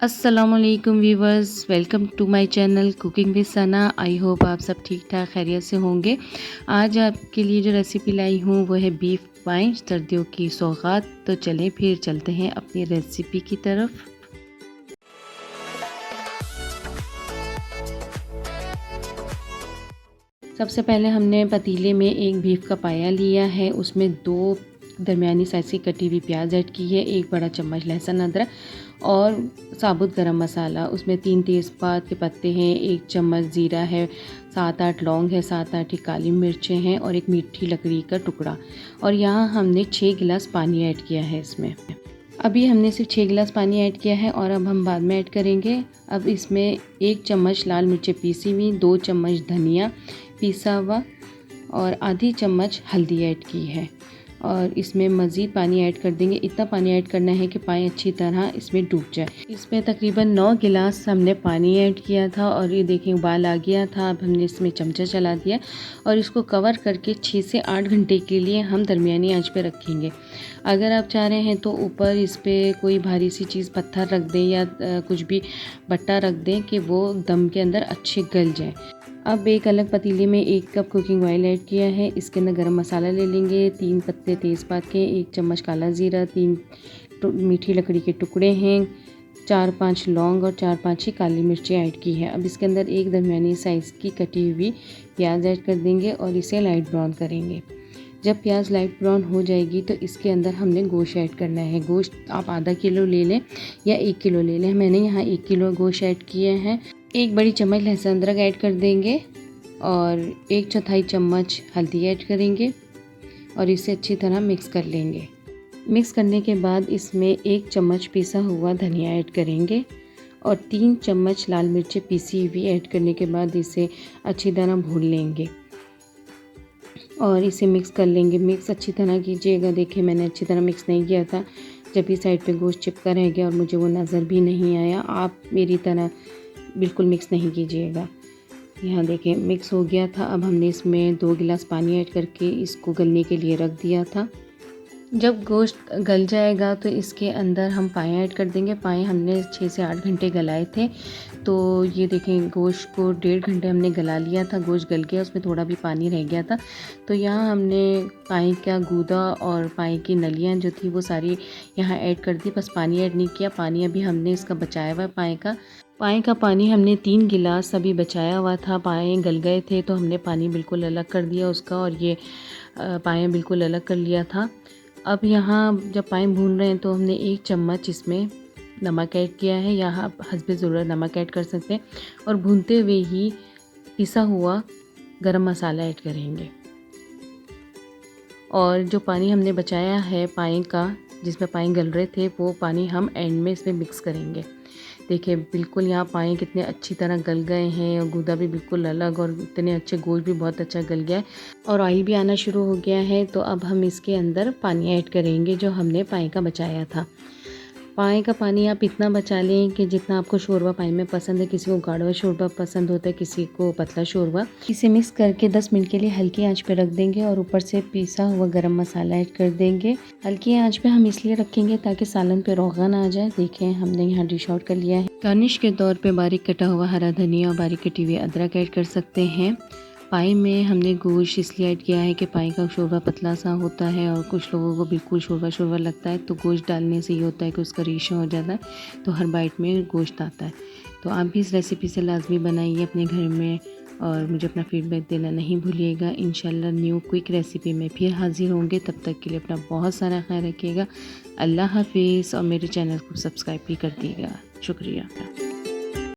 अस्सलामुअलैकुम viewers, welcome to my channel cooking with Sana. I hope आप सब ठीक ठाक खैरियत से होंगे। आज आपके लिए जो रेसिपी लाई हूँ वो है बीफ पाई, सर्दियों की सौगात। तो चलें फिर चलते हैं अपनी रेसिपी की तरफ। सबसे पहले हमने पतीले में एक बीफ का पाया लिया है, उसमें 2 दरमियानी साइज़ की कटी हुई प्याज ऐड की है, 1 बड़ा चम्मच लहसुन अदरक और साबुत गरम मसाला। उसमें 3 तेज़पात के पत्ते हैं, 1 चम्मच ज़ीरा है, 7-8 लौंग है, 7-8 काली मिर्चें हैं और एक मीठी लकड़ी का टुकड़ा। और यहाँ हमने 6 गिलास पानी ऐड किया है इसमें। अभी हमने सिर्फ 6 गिलास पानी ऐड किया है और अब हम बाद में ऐड करेंगे। अब इसमें 1 चम्मच लाल मिर्चें पीसी हुई, 2 चम्मच धनिया पिसा हुआ और आधी चम्मच हल्दी ऐड की है। और इसमें मज़ीद पानी ऐड कर देंगे। इतना पानी ऐड करना है कि पानी अच्छी तरह इसमें डूब जाए। इसमें तकरीबन 9 गिलास हमने पानी ऐड किया था और ये देखें उबाल आ गया था। अब हमने इसमें चमचा चला दिया और इसको कवर करके 6 से 8 घंटे के लिए हम दरमियानी आंच पे रखेंगे। अगर आप चाह रहे हैं तो ऊपर इस पर कोई भारी सी चीज़ पत्थर रख दें या कुछ भी बट्टा रख दें कि वो दम के अंदर अच्छे गल जाए। अब एक अलग पतीले में 1 कप कुकिंग ऑयल ऐड किया है। इसके अंदर गरम मसाला ले लेंगे, 3 पत्ते तेज़पात के, 1 चम्मच काला ज़ीरा, 3 मीठी लकड़ी के टुकड़े हैं, 4-5 लौंग और 4-5 ही काली मिर्चें ऐड की है। अब इसके अंदर एक दरमियानी साइज़ की कटी हुई प्याज ऐड कर देंगे और इसे लाइट ब्राउन करेंगे। जब प्याज लाइट ब्राउन हो जाएगी तो इसके अंदर हमने गोश्त ऐड करना है। गोश्त आप आधा किलो ले लें या 1 किलो ले लें। मैंने यहाँ 1 किलो गोश्त ऐड किए हैं। 1 बड़ी चम्मच लहसुन अदरक ऐड कर देंगे और 1/4 चम्मच हल्दी ऐड करेंगे और इसे अच्छी तरह मिक्स कर लेंगे। मिक्स करने के बाद इसमें 1 चम्मच पिसा हुआ धनिया ऐड करेंगे और 3 चम्मच लाल मिर्चें पीसी हुई ऐड करने के बाद इसे अच्छी तरह भून लेंगे और इसे मिक्स कर लेंगे। मिक्स अच्छी तरह कीजिएगा। देखिए मैंने अच्छी तरह मिक्स नहीं किया था, जब भी साइड पे गोश्त चिपका रह गया और मुझे वो नज़र भी नहीं आया। आप मेरी तरह बिल्कुल मिक्स नहीं कीजिएगा। यहाँ देखें मिक्स हो गया था। अब हमने इसमें 2 गिलास पानी ऐड करके इसको गलने के लिए रख दिया था। जब गोश्त गल जाएगा तो इसके अंदर हम पाए ऐड कर देंगे। पाए हमने 6 से 8 घंटे गलाए थे, तो ये देखें गोश्त को 1.5 घंटे हमने गला लिया था। गोश्त गल गया, उसमें थोड़ा भी पानी रह गया था। तो यहाँ हमने पाए का गूदा और पाए की नलियाँ जो थी वो सारी यहाँ ऐड कर दी, बस पानी ऐड नहीं किया। पानी अभी हमने इसका बचाया हुआ है। पाए का पानी हमने 3 गिलास अभी बचाया हुआ था। पाए गल गए थे तो हमने पानी बिल्कुल अलग कर दिया उसका और ये पाए बिल्कुल अलग कर लिया था। अब यहाँ जब पाए भून रहे हैं तो हमने 1 चम्मच इसमें नमक ऐड किया है। यहाँ आप हस्बे ज़रूरत नमक ऐड कर सकते हैं और भूनते हुए ही पिसा हुआ गरम मसाला ऐड करेंगे। और जो पानी हमने बचाया है पाए का, जिसमें पाए गल रहे थे, वो पानी हम एंड में इसमें मिक्स करेंगे। देखिए बिल्कुल यहाँ पाए कितने अच्छी तरह गल गए हैं और गूदा भी बिल्कुल अलग और इतने अच्छे गोश्त भी बहुत अच्छा गल गया है और ऑयल भी आना शुरू हो गया है। तो अब हम इसके अंदर पानी ऐड करेंगे जो हमने पाए का बचाया था। पाए का पानी आप इतना बचा लें कि जितना आपको शोरबा पाए में पसंद है। किसी को गाढ़ा शोरबा पसंद होता है, किसी को पतला शोरबा। इसे मिक्स करके 10 मिनट के लिए हल्की आंच पे रख देंगे और ऊपर से पिसा हुआ गरम मसाला ऐड कर देंगे। हल्की आंच पे हम इसलिए रखेंगे ताकि सालन पे रोगन आ जाए। देखें हमने यहाँ डिश आउट कर लिया है। गार्निश के तौर पे बारीक कटा हुआ हरा धनिया और बारीक कटी हुई अदरक ऐड कर सकते हैं। पाए में हमने गोश्त इसलिए ऐड किया है कि पाए का शोरबा पतला सा होता है और कुछ लोगों को बिल्कुल शोरबा लगता है, तो गोश्त डालने से ये होता है कि उसका रेशा हो जाता है, तो हर बाइट में गोश्त आता है। तो आप भी इस रेसिपी से लाजमी बनाइए अपने घर में और मुझे अपना फीडबैक देना नहीं भूलिएगा। इंशाल्लाह न्यू क्विक रेसिपी में फिर हाजिर होंगे। तब तक के लिए अपना बहुत सारा ख्याल रखिएगा। अल्लाह हाफिज़ और मेरे चैनल को सब्सक्राइब भी कर दीजिएगा। शुक्रिया।